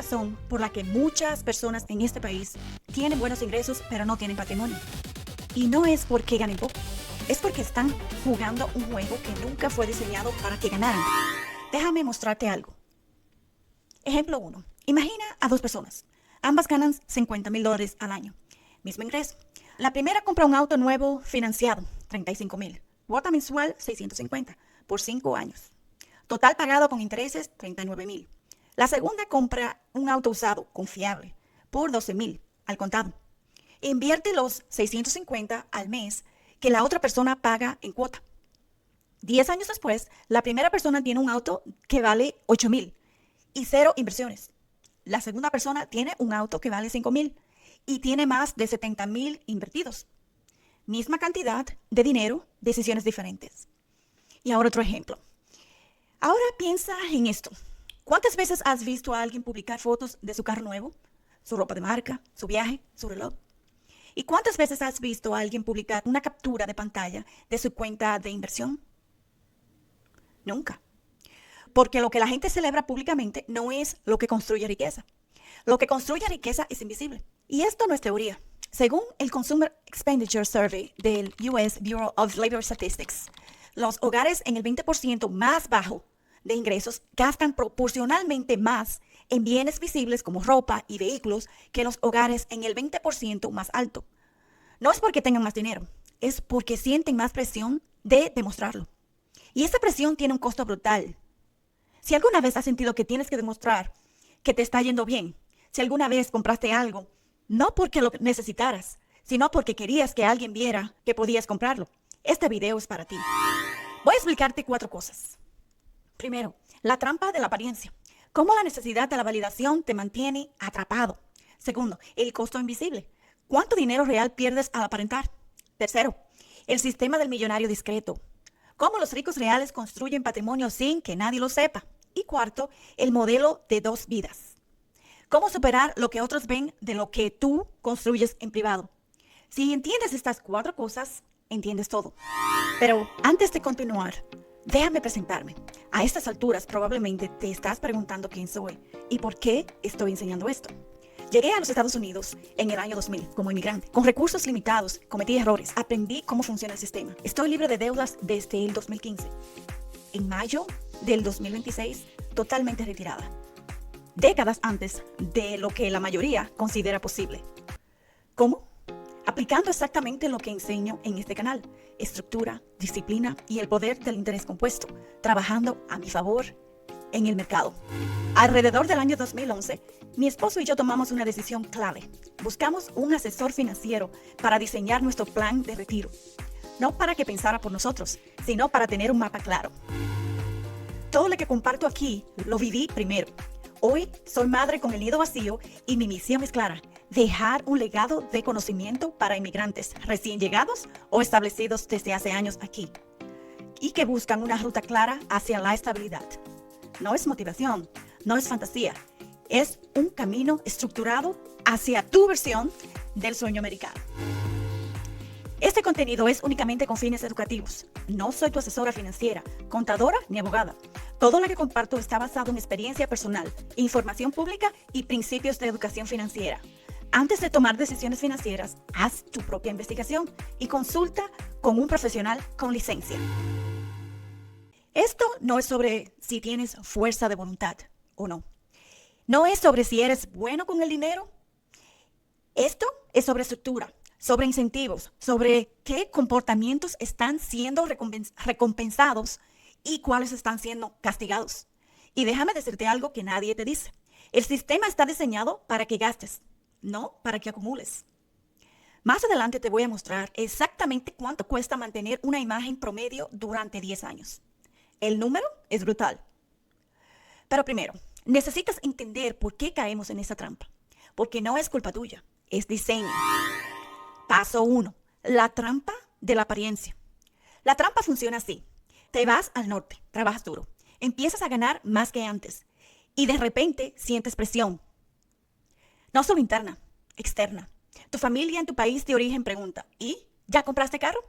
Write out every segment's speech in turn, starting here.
razón por la que muchas personas en este país tienen buenos ingresos pero no tienen patrimonio. Y no es porque ganen poco, es porque están jugando un juego que nunca fue diseñado para que ganaran. Déjame mostrarte algo. Ejemplo 1. Imagina a dos personas. Ambas ganan $50,000 al año. Mismo ingreso. La primera compra un auto nuevo financiado, $35,000. Cuota mensual, $650 por 5 años. Total pagado con intereses, $39,000. La segunda compra un auto usado, confiable, por $12,000 al contado. Invierte los $650 al mes que la otra persona paga en cuota. 10 años después, la primera persona tiene un auto que vale $8,000 y 0 inversiones. La segunda persona tiene un auto que vale $5,000 y tiene más de $70,000 invertidos. Misma cantidad de dinero, decisiones diferentes. Y ahora otro ejemplo. Ahora piensa en esto. ¿Cuántas veces has visto a alguien publicar fotos de su carro nuevo, su ropa de marca, su viaje, su reloj? ¿Y cuántas veces has visto a alguien publicar una captura de pantalla de su cuenta de inversión? Nunca. Porque lo que la gente celebra públicamente no es lo que construye riqueza. Lo que construye riqueza es invisible. Y esto no es teoría. Según el Consumer Expenditure Survey del US Bureau of Labor Statistics, los hogares en el 20% más bajo de ingresos gastan proporcionalmente más en bienes visibles como ropa y vehículos que los hogares en el 20% más alto. No es porque tengan más dinero, es porque sienten más presión de demostrarlo. Y esa presión tiene un costo brutal. Si alguna vez has sentido que tienes que demostrar que te está yendo bien, si alguna vez compraste algo, no porque lo necesitaras, sino porque querías que alguien viera que podías comprarlo, este video es para ti. Voy a explicarte 4 cosas. Primero, la trampa de la apariencia. Cómo la necesidad de la validación te mantiene atrapado. Segundo, el costo invisible. ¿Cuánto dinero real pierdes al aparentar? Tercero, el sistema del millonario discreto. Cómo los ricos reales construyen patrimonio sin que nadie lo sepa. Y cuarto, el modelo de 2 vidas. Cómo superar lo que otros ven de lo que tú construyes en privado. Si entiendes estas 4 cosas, entiendes todo. Pero antes de continuar, déjame presentarme. A estas alturas probablemente te estás preguntando quién soy y por qué estoy enseñando esto. Llegué a los Estados Unidos en el año 2000 como inmigrante. Con recursos limitados, cometí errores. Aprendí cómo funciona el sistema. Estoy libre de deudas desde el 2015. En mayo del 2026, totalmente retirada. Décadas antes de lo que la mayoría considera posible. ¿Cómo? Aplicando exactamente lo que enseño en este canal. Estructura, disciplina y el poder del interés compuesto. Trabajando a mi favor en el mercado. Alrededor del año 2011, mi esposo y yo tomamos una decisión clave. Buscamos un asesor financiero para diseñar nuestro plan de retiro. No para que pensara por nosotros, sino para tener un mapa claro. Todo lo que comparto aquí lo viví primero. Hoy soy madre con el nido vacío y mi misión es clara. Dejar un legado de conocimiento para inmigrantes recién llegados o establecidos desde hace años aquí y que buscan una ruta clara hacia la estabilidad. No es motivación, no es fantasía, es un camino estructurado hacia tu versión del sueño americano. Este contenido es únicamente con fines educativos. No soy tu asesora financiera, contadora ni abogada. Todo lo que comparto está basado en experiencia personal, información pública y principios de educación financiera. Antes de tomar decisiones financieras, haz tu propia investigación y consulta con un profesional con licencia. Esto no es sobre si tienes fuerza de voluntad o no. No es sobre si eres bueno con el dinero. Esto es sobre estructura, sobre incentivos, sobre qué comportamientos están siendo recompensados y cuáles están siendo castigados. Y déjame decirte algo que nadie te dice. El sistema está diseñado para que gastes, no para que acumules. Más adelante te voy a mostrar exactamente cuánto cuesta mantener una imagen promedio durante 10 años. El número es brutal. Pero primero, necesitas entender por qué caemos en esa trampa. Porque no es culpa tuya, es diseño. Paso 1. La trampa de la apariencia. La trampa funciona así. Te vas al norte, trabajas duro, empiezas a ganar más que antes y de repente sientes presión. No solo interna, externa. Tu familia en tu país de origen pregunta, ¿y ya compraste carro?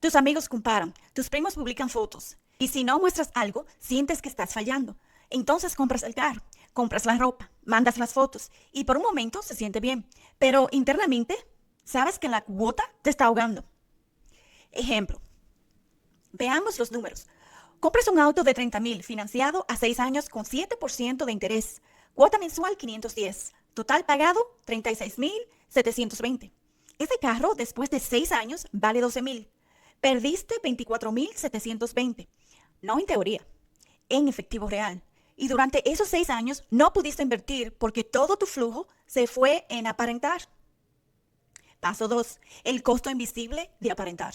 Tus amigos comparan, tus primos publican fotos y si no muestras algo, sientes que estás fallando. Entonces compras el carro, compras la ropa mandas las fotos y por un momento se siente bien, pero internamente sabes que la cuota te está ahogando. Ejemplo, veamos los números. Compras un auto de 30,000 financiado a 6 años con 7% de interés. Cuota mensual 510. Total pagado 36,720. Ese carro después de 6 años vale 12,000. Perdiste 24,720. No en teoría, en efectivo real. Y durante esos 6 años no pudiste invertir porque todo tu flujo se fue en aparentar. Paso 2. El costo invisible de aparentar.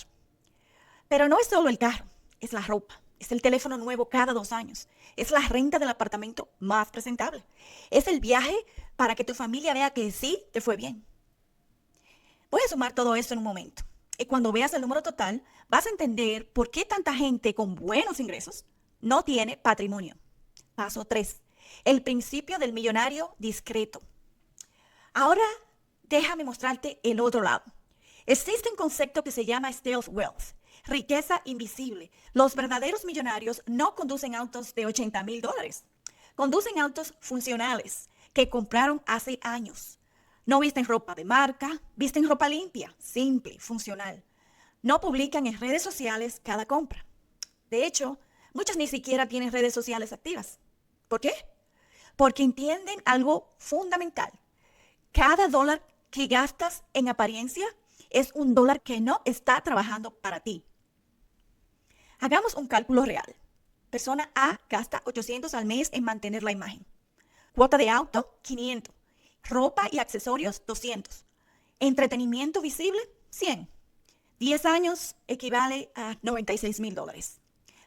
Pero no es solo el carro, es la ropa, es el teléfono nuevo cada 2 años, es la renta del apartamento más presentable, es el viaje para que tu familia vea que sí te fue bien. Voy a sumar todo esto en un momento. Y cuando veas el número total, vas a entender por qué tanta gente con buenos ingresos no tiene patrimonio. Paso 3. El principio del millonario discreto. Ahora, déjame mostrarte el otro lado. Existe un concepto que se llama stealth wealth, riqueza invisible. Los verdaderos millonarios no conducen autos de $80,000. Conducen autos funcionales que compraron hace años. No visten ropa de marca, visten ropa limpia, simple, funcional. No publican en redes sociales cada compra. De hecho, muchos ni siquiera tienen redes sociales activas. ¿Por qué? Porque entienden algo fundamental. Cada dólar que gastas en apariencia es un dólar que no está trabajando para ti. Hagamos un cálculo real. Persona A gasta $800 al mes en mantener la imagen. Cuota de auto, $500. Ropa y accesorios, $200. Entretenimiento visible, $100. 10 años equivale a $96,000.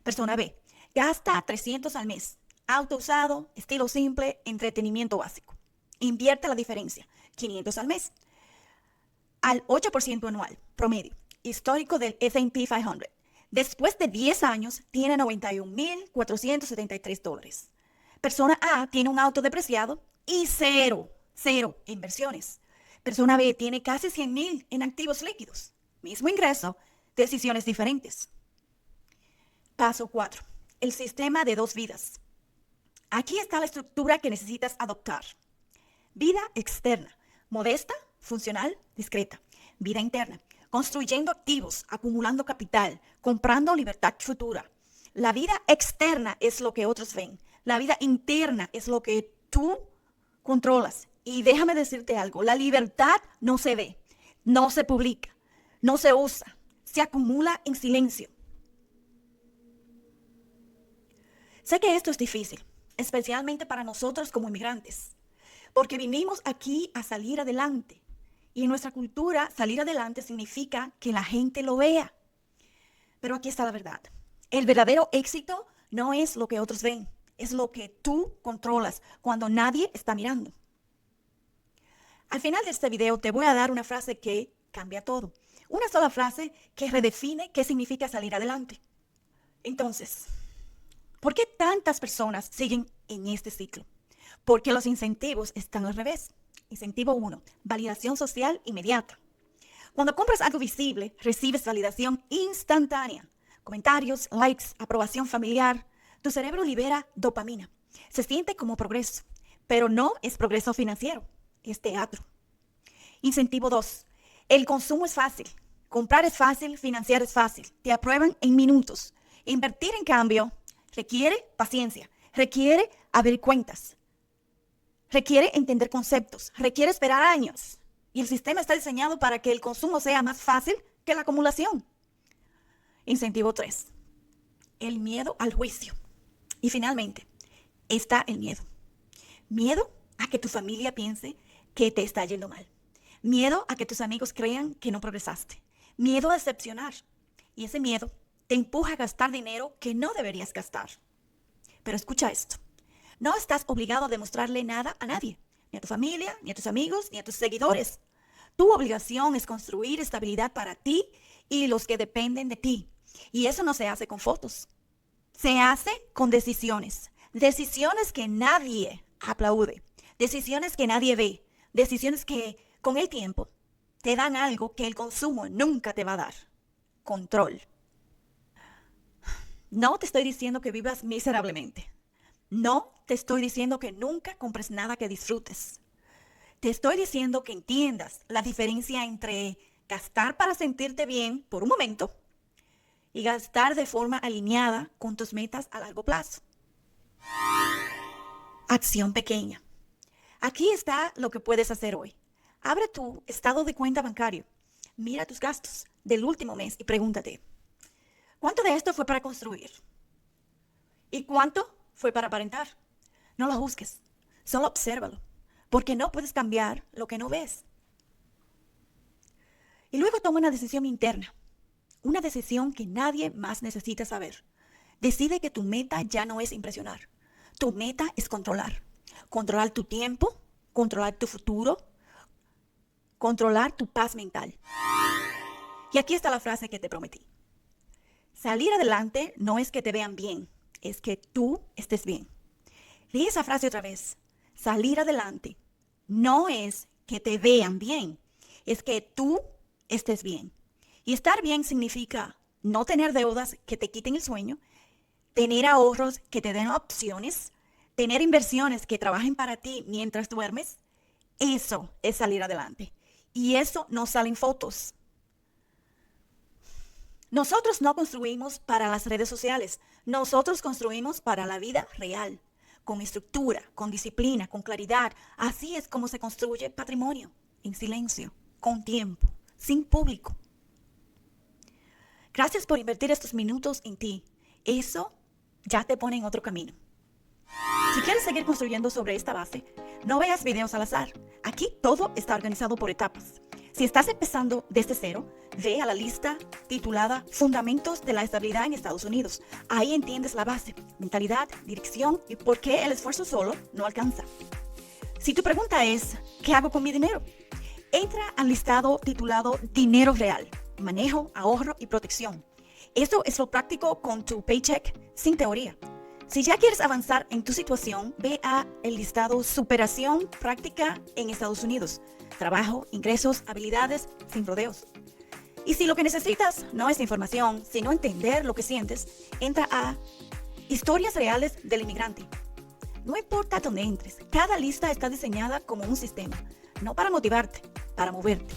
Persona B gasta $300 al mes. Auto usado, estilo simple, entretenimiento básico. Invierte la diferencia, $500 al mes. Al 8% anual, promedio, histórico del S&P 500. Después de 10 años, tiene $91,473. Persona A tiene un auto depreciado y cero inversiones. Persona B tiene casi 100,000 en activos líquidos. Mismo ingreso, decisiones diferentes. Paso 4. El sistema de 2 vidas. Aquí está la estructura que necesitas adoptar. Vida externa, modesta, funcional, discreta. Vida interna, construyendo activos, acumulando capital, comprando libertad futura. La vida externa es lo que otros ven. La vida interna es lo que tú controlas. Y déjame decirte algo, la libertad no se ve, no se publica, no se usa, se acumula en silencio. Sé que esto es difícil, especialmente para nosotros como inmigrantes, porque vinimos aquí a salir adelante. Y en nuestra cultura, salir adelante significa que la gente lo vea. Pero aquí está la verdad. El verdadero éxito no es lo que otros ven, es lo que tú controlas cuando nadie está mirando. Al final de este video te voy a dar una frase que cambia todo. Una sola frase que redefine qué significa salir adelante. Entonces, ¿por qué tantas personas siguen en este ciclo? Porque los incentivos están al revés. Incentivo 1, validación social inmediata. Cuando compras algo visible, recibes validación instantánea. Comentarios, likes, aprobación familiar. Tu cerebro libera dopamina. Se siente como progreso, pero no es progreso financiero, es teatro. Incentivo 2, el consumo es fácil. Comprar es fácil, financiar es fácil. Te aprueban en minutos. Invertir, en cambio, requiere paciencia, requiere abrir cuentas. Requiere entender conceptos, requiere esperar años. Y el sistema está diseñado para que el consumo sea más fácil que la acumulación. Incentivo 3. El miedo al juicio. Y finalmente, está el miedo. Miedo a que tu familia piense que te está yendo mal. Miedo a que tus amigos crean que no progresaste. Miedo a decepcionar. Y ese miedo te empuja a gastar dinero que no deberías gastar. Pero escucha esto. No estás obligado a demostrarle nada a nadie, ni a tu familia, ni a tus amigos, ni a tus seguidores. Tu obligación es construir estabilidad para ti y los que dependen de ti. Y eso no se hace con fotos. Se hace con decisiones. Decisiones que nadie aplaude. Decisiones que nadie ve. Decisiones que, con el tiempo, te dan algo que el consumo nunca te va a dar. Control. No te estoy diciendo que vivas miserablemente. No te estoy diciendo que nunca compres nada que disfrutes. Te estoy diciendo que entiendas la diferencia entre gastar para sentirte bien por un momento y gastar de forma alineada con tus metas a largo plazo. Acción pequeña. Aquí está lo que puedes hacer hoy. Abre tu estado de cuenta bancario. Mira tus gastos del último mes y pregúntate, ¿cuánto de esto fue para construir? ¿Y cuánto fue para aparentar? No lo juzgues, solo obsérvalo, porque no puedes cambiar lo que no ves. Y luego toma una decisión interna, una decisión que nadie más necesita saber. Decide que tu meta ya no es impresionar. Tu meta es controlar. Controlar tu tiempo, controlar tu futuro, controlar tu paz mental. Y aquí está la frase que te prometí. Salir adelante no es que te vean bien, es que tú estés bien. Di esa frase otra vez. Salir adelante no es que te vean bien, es que tú estés bien. Y estar bien significa no tener deudas que te quiten el sueño, tener ahorros que te den opciones, tener inversiones que trabajen para ti mientras duermes. Eso es salir adelante. Y eso no sale en fotos. Nosotros no construimos para las redes sociales. Nosotros construimos para la vida real, con estructura, con disciplina, con claridad. Así es como se construye patrimonio, en silencio, con tiempo, sin público. Gracias por invertir estos minutos en ti. Eso ya te pone en otro camino. Si quieres seguir construyendo sobre esta base, no veas videos al azar. Aquí todo está organizado por etapas. Si estás empezando desde cero, ve a la lista titulada Fundamentos de la Estabilidad en Estados Unidos. Ahí entiendes la base, mentalidad, dirección y por qué el esfuerzo solo no alcanza. Si tu pregunta es, ¿qué hago con mi dinero? Entra al listado titulado Dinero Real, Manejo, Ahorro y Protección. Esto es lo práctico con tu paycheck sin teoría. Si ya quieres avanzar en tu situación, ve a el listado Superación Práctica en Estados Unidos. Trabajo, ingresos, habilidades, sin rodeos. Y si lo que necesitas no es información, sino entender lo que sientes, entra a Historias Reales del Inmigrante. No importa dónde entres, cada lista está diseñada como un sistema, no para motivarte, para moverte.